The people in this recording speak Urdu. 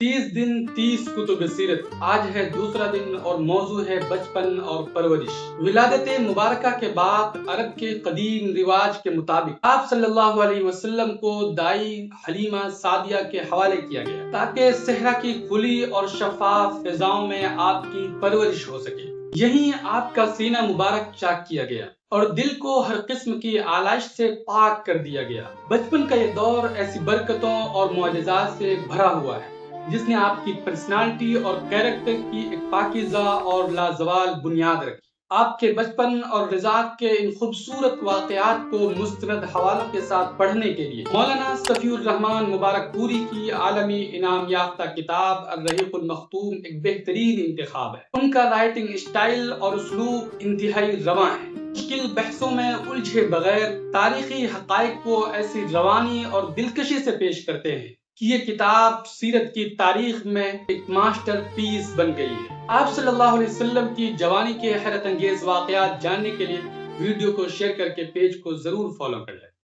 30 دن 30 کتب سیرت۔ آج ہے دوسرا دن اور موضوع ہے بچپن اور پرورش۔ ولادت مبارکہ کے بعد عرب کے قدیم رواج کے مطابق آپ صلی اللہ علیہ وسلم کو دائی حلیمہ سعدیہ کے حوالے کیا گیا تاکہ صحرا کی کھلی اور شفاف فضاؤں میں آپ کی پرورش ہو سکے۔ یہیں آپ کا سینہ مبارک چاک کیا گیا اور دل کو ہر قسم کی آلائش سے پاک کر دیا گیا۔ بچپن کا یہ دور ایسی برکتوں اور معجزات سے بھرا ہوا ہے جس نے آپ کی پرسنالٹی اور کیریکٹر کی ایک پاکیزہ اور لازوال بنیاد رکھی۔ آپ کے بچپن اور رضاعت کے ان خوبصورت واقعات کو مستند حوالوں کے ساتھ پڑھنے کے لیے مولانا صفی الرحمن مبارک پوری کی عالمی انعام یافتہ کتاب الرحیق المختوم ایک بہترین انتخاب ہے۔ ان کا رائٹنگ اسٹائل اور اسلوب انتہائی رواں ہے۔ مشکل بحثوں میں الجھے بغیر تاریخی حقائق کو ایسی روانی اور دلکشی سے پیش کرتے ہیں کہ یہ کتاب سیرت کی تاریخ میں ایک ماسٹر پیس بن گئی ہے۔ آپ صلی اللہ علیہ وسلم کی جوانی کے حیرت انگیز واقعات جاننے کے لیے ویڈیو کو شیئر کر کے پیج کو ضرور فالو کر لیں۔